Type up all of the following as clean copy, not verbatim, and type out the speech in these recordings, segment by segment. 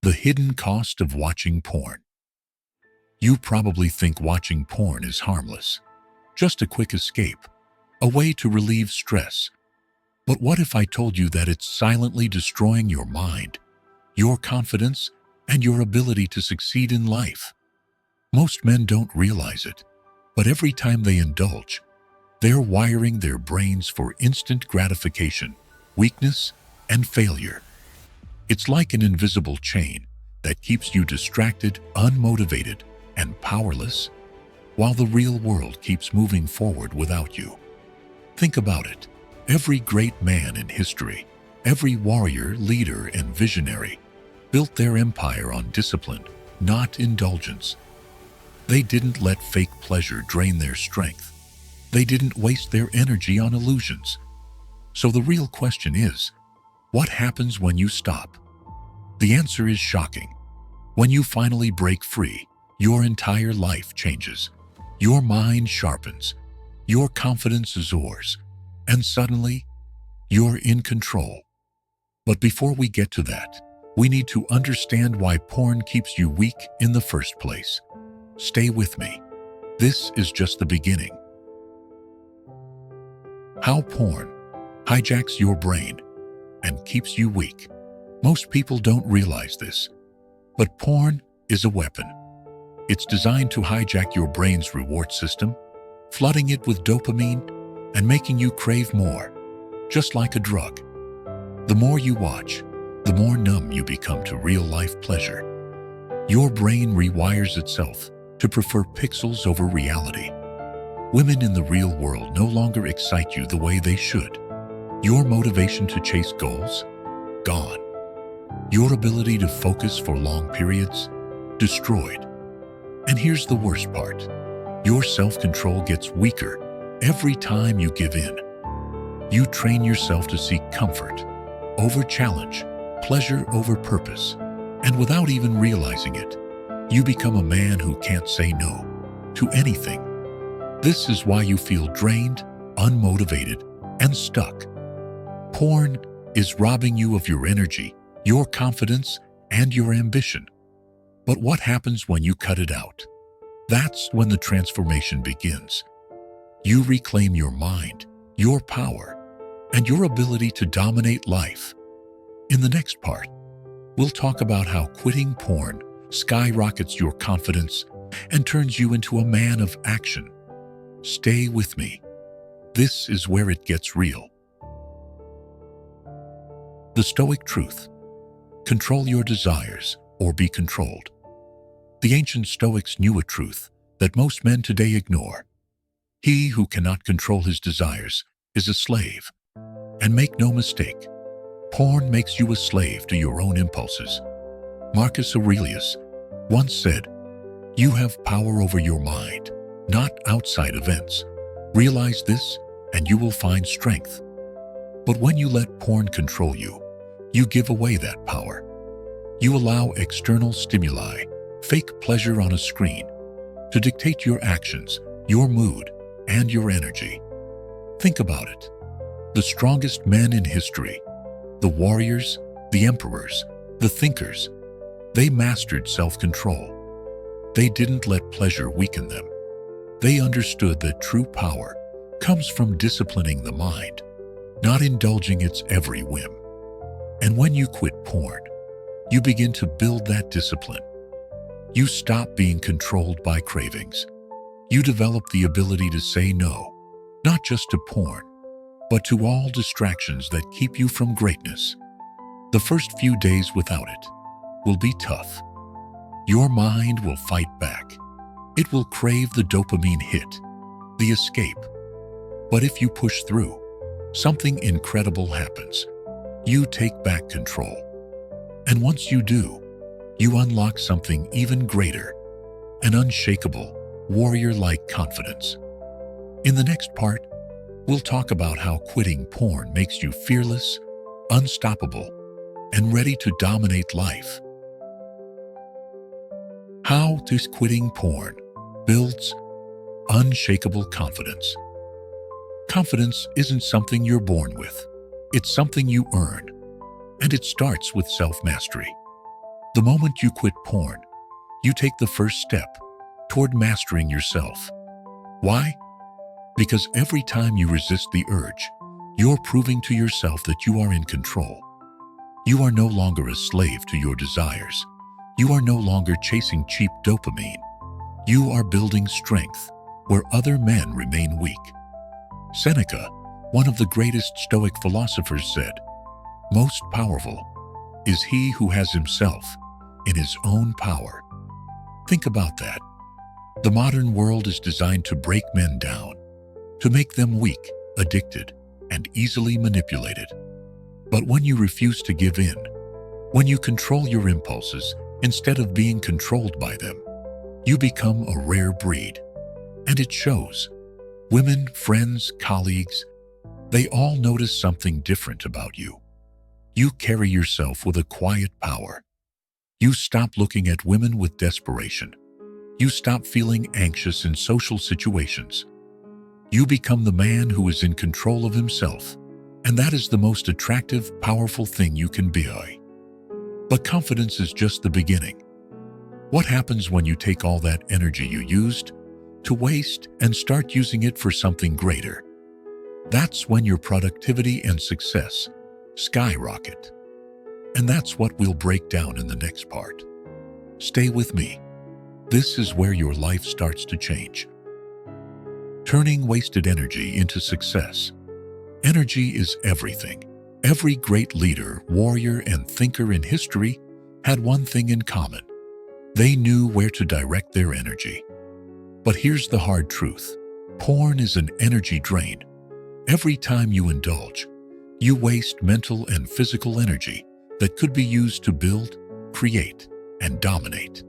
The hidden cost of watching porn. You probably think watching porn is harmless, just a quick escape, a way to relieve stress. But what if I told you that it's silently destroying your mind, your confidence, and your ability to succeed in life? Most men don't realize it, but every time they indulge, they're wiring their brains for instant gratification, weakness, and failure. It's like an invisible chain that keeps you distracted, unmotivated, and powerless, while the real world keeps moving forward without you. Think about it. Every great man in history, every warrior, leader, and visionary built their empire on discipline, not indulgence. They didn't let fake pleasure drain their strength. They didn't waste their energy on illusions. So the real question is, what happens when you stop? The answer is shocking. When you finally break free, your entire life changes. Your mind sharpens. Your confidence soars. And suddenly, you're in control. But before we get to that, we need to understand why porn keeps you weak in the first place. Stay with me. This is just the beginning. How porn hijacks your brain and keeps you weak. Most people don't realize this, but porn is a weapon. It's designed to hijack your brain's reward system, flooding it with dopamine and making you crave more, just like a drug. The more you watch, the more numb you become to real-life pleasure. Your brain rewires itself to prefer pixels over reality. Women in the real world no longer excite you the way they should. Your motivation to chase goals? Gone. Your ability to focus for long periods? Destroyed. And here's the worst part. Your self-control gets weaker every time you give in. You train yourself to seek comfort over challenge, pleasure over purpose, and without even realizing it, you become a man who can't say no to anything. This is why you feel drained, unmotivated, and stuck. Porn is robbing you of your energy, your confidence, and your ambition. But what happens when you cut it out? That's when the transformation begins. You reclaim your mind, your power, and your ability to dominate life. In the next part, we'll talk about how quitting porn skyrockets your confidence and turns you into a man of action. Stay with me. This is where it gets real. The Stoic truth. Control your desires or be controlled. The ancient Stoics knew a truth that most men today ignore. He who cannot control his desires is a slave. And make no mistake, porn makes you a slave to your own impulses. Marcus Aurelius once said, "You have power over your mind, not outside events. Realize this, and you will find strength." But when you let porn control you, you give away that power. You allow external stimuli, fake pleasure on a screen, to dictate your actions, your mood, and your energy. Think about it. The strongest men in history, the warriors, the emperors, the thinkers, they mastered self-control. They didn't let pleasure weaken them. They understood that true power comes from disciplining the mind, not indulging its every whim. And when you quit porn, you begin to build that discipline. You stop being controlled by cravings. You develop the ability to say no, not just to porn, but to all distractions that keep you from greatness. The first few days without it will be tough. Your mind will fight back. It will crave the dopamine hit, the escape. But if you push through, something incredible happens. You take back control. And once you do, you unlock something even greater, an unshakable, warrior-like confidence. In the next part, we'll talk about how quitting porn makes you fearless, unstoppable, and ready to dominate life. How quitting porn builds unshakable confidence. Confidence isn't something you're born with. It's something you earn, and it starts with self-mastery. The moment you quit porn, you take the first step toward mastering yourself. Why? Because every time you resist the urge, you're proving to yourself that you are in control. You are no longer a slave to your desires. You are no longer chasing cheap dopamine. You are building strength where other men remain weak. Seneca, one of the greatest Stoic philosophers, said, "Most powerful is he who has himself in his own power." Think about that. The modern world is designed to break men down, to make them weak, addicted, and easily manipulated. But when you refuse to give in, when you control your impulses instead of being controlled by them, you become a rare breed. And it shows. Women, friends, colleagues, they all notice something different about you. You carry yourself with a quiet power. You stop looking at women with desperation. You stop feeling anxious in social situations. You become the man who is in control of himself, and that is the most attractive, powerful thing you can be. But confidence is just the beginning. What happens when you take all that energy you used to waste and start using it for something greater? That's when your productivity and success skyrocket. And that's what we'll break down in the next part. Stay with me. This is where your life starts to change. Turning wasted energy into success. Energy is everything. Every great leader, warrior, and thinker in history had one thing in common. They knew where to direct their energy. But here's the hard truth. Porn is an energy drain. Every time you indulge, you waste mental and physical energy that could be used to build, create, and dominate.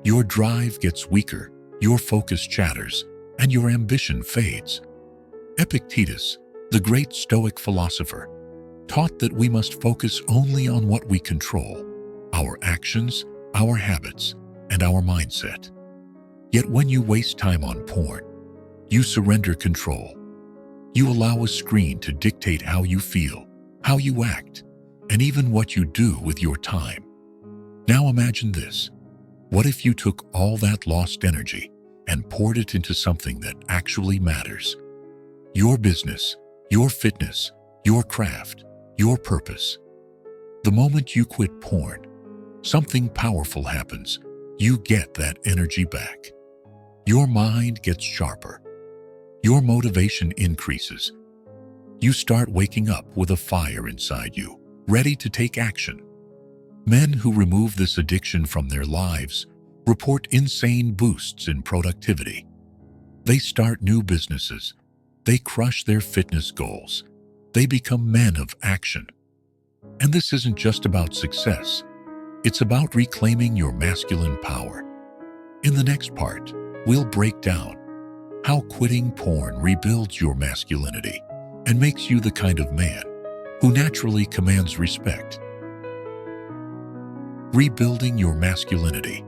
Your drive gets weaker, your focus shatters, and your ambition fades. Epictetus, the great Stoic philosopher, taught that we must focus only on what we control, our actions, our habits, and our mindset. Yet when you waste time on porn, you surrender control. You allow a screen to dictate how you feel, how you act, and even what you do with your time. Now imagine this. What if you took all that lost energy and poured it into something that actually matters? Your business, your fitness, your craft, your purpose. The moment you quit porn, something powerful happens. You get that energy back. Your mind gets sharper. Your motivation increases. You start waking up with a fire inside you, ready to take action. Men who remove this addiction from their lives report insane boosts in productivity. They start new businesses. They crush their fitness goals. They become men of action. And this isn't just about success. It's about reclaiming your masculine power. In the next part, we'll break down how quitting porn rebuilds your masculinity and makes you the kind of man who naturally commands respect. Rebuilding your masculinity.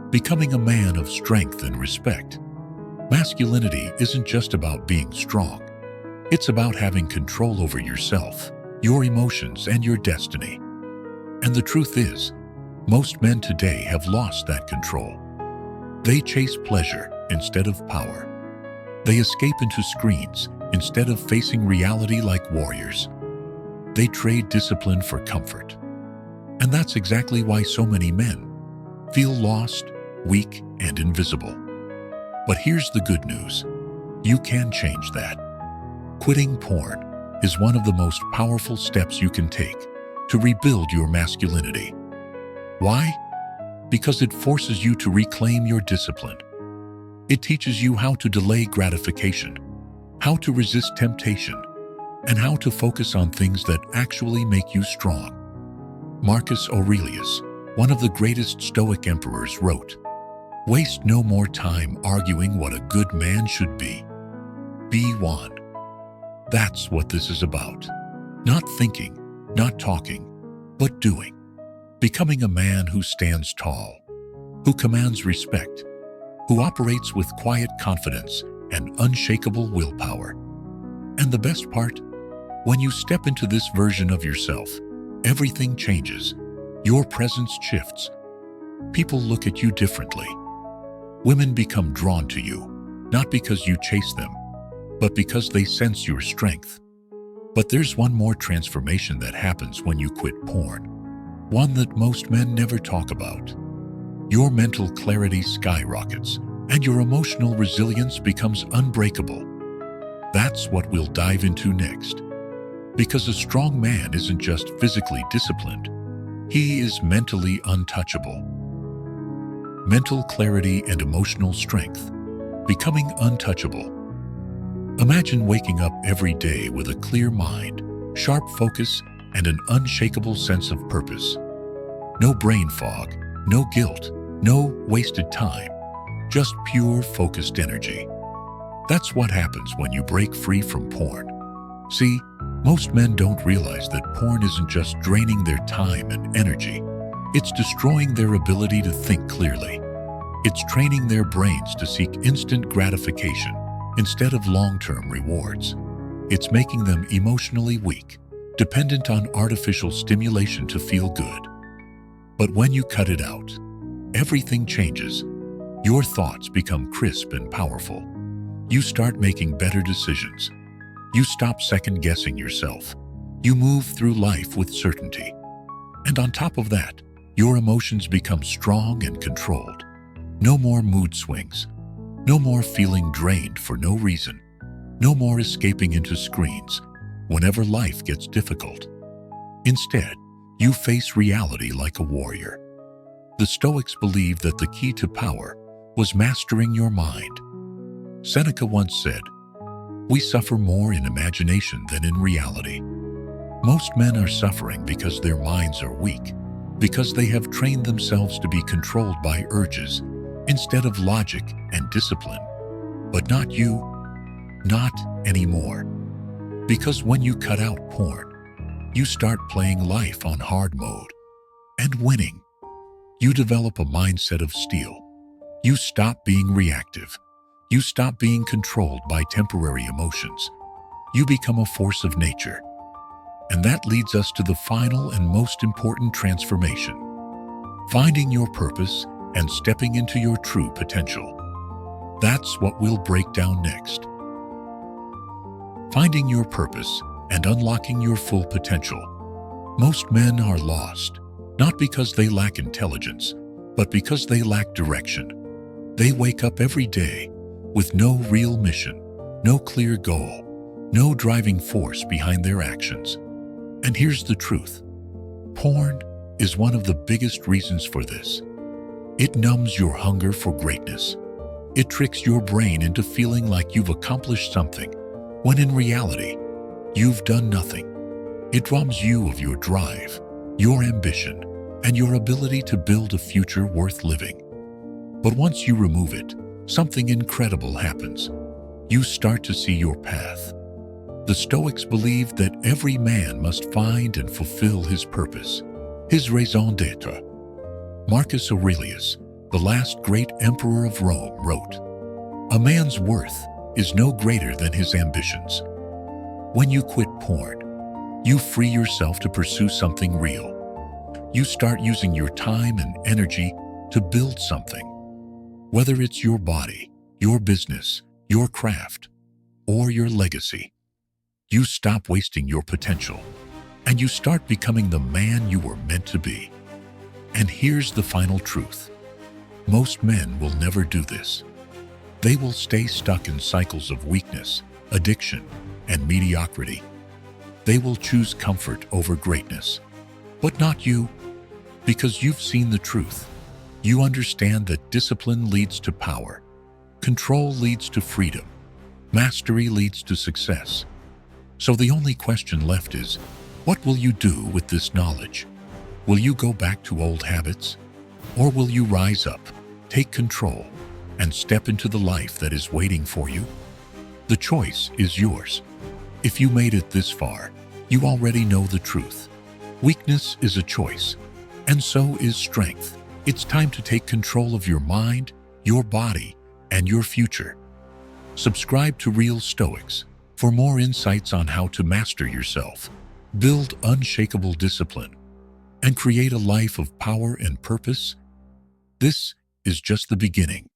Becoming a man of strength and respect. Masculinity isn't just about being strong. It's about having control over yourself, your emotions, and your destiny. And the truth is, most men today have lost that control. They chase pleasure instead of power. They escape into screens instead of facing reality like warriors. They trade discipline for comfort. And that's exactly why so many men feel lost, weak, and invisible. But here's the good news. You can change that. Quitting porn is one of the most powerful steps you can take to rebuild your masculinity. Why? Because it forces you to reclaim your discipline. It teaches you how to delay gratification, how to resist temptation, and how to focus on things that actually make you strong. Marcus Aurelius, one of the greatest Stoic emperors, wrote, "Waste no more time arguing what a good man should be. Be one." That's what this is about. Not thinking, not talking, but doing. Becoming a man who stands tall, who commands respect, who operates with quiet confidence and unshakable willpower. And the best part? When you step into this version of yourself, everything changes. Your presence shifts. People look at you differently. Women become drawn to you, not because you chase them, but because they sense your strength. But there's one more transformation that happens when you quit porn, one that most men never talk about. Your mental clarity skyrockets, and your emotional resilience becomes unbreakable. That's what we'll dive into next. Because a strong man isn't just physically disciplined, he is mentally untouchable. Mental clarity and emotional strength, becoming untouchable. Imagine waking up every day with a clear mind, sharp focus, and an unshakable sense of purpose. No brain fog, no guilt, no wasted time, just pure focused energy. That's what happens when you break free from porn. See, most men don't realize that porn isn't just draining their time and energy. It's destroying their ability to think clearly. It's training their brains to seek instant gratification instead of long-term rewards. It's making them emotionally weak, dependent on artificial stimulation to feel good. But when you cut it out, everything changes. Your thoughts become crisp and powerful. You start making better decisions. You stop second-guessing yourself. You move through life with certainty. And on top of that, your emotions become strong and controlled. No more mood swings. No more feeling drained for no reason. No more escaping into screens whenever life gets difficult. Instead, you face reality like a warrior. The Stoics believed that the key to power was mastering your mind. Seneca once said, "We suffer more in imagination than in reality." Most men are suffering because their minds are weak, because they have trained themselves to be controlled by urges instead of logic and discipline. But not you, not anymore. Because when you cut out porn, you start playing life on hard mode and winning. You develop a mindset of steel. You stop being reactive. You stop being controlled by temporary emotions. You become a force of nature. And that leads us to the final and most important transformation: finding your purpose and stepping into your true potential. That's what we'll break down next. Finding your purpose and unlocking your full potential. Most men are lost, not because they lack intelligence, but because they lack direction. They wake up every day with no real mission, no clear goal, no driving force behind their actions. And here's the truth: porn is one of the biggest reasons for this. It numbs your hunger for greatness. It tricks your brain into feeling like you've accomplished something, when in reality, you've done nothing. It robs you of your drive, your ambition, and your ability to build a future worth living. But once you remove it, something incredible happens. You start to see your path. The Stoics believed that every man must find and fulfill his purpose, his raison d'être. Marcus Aurelius, the last great emperor of Rome, wrote, "A man's worth is no greater than his ambitions." When you quit porn, you free yourself to pursue something real. You start using your time and energy to build something. Whether it's your body, your business, your craft, or your legacy, you stop wasting your potential, and you start becoming the man you were meant to be. And here's the final truth: most men will never do this. They will stay stuck in cycles of weakness, addiction, and mediocrity. They will choose comfort over greatness. But not you, because you've seen the truth. You understand that discipline leads to power, control leads to freedom, mastery leads to success. So the only question left is, what will you do with this knowledge? Will you go back to old habits? Or will you rise up, take control, and step into the life that is waiting for you? The choice is yours. If you made it this far, you already know the truth. Weakness is a choice, and so is strength. It's time to take control of your mind, your body, and your future. Subscribe to Real Stoics for more insights on how to master yourself, build unshakable discipline, and create a life of power and purpose, this is just the beginning.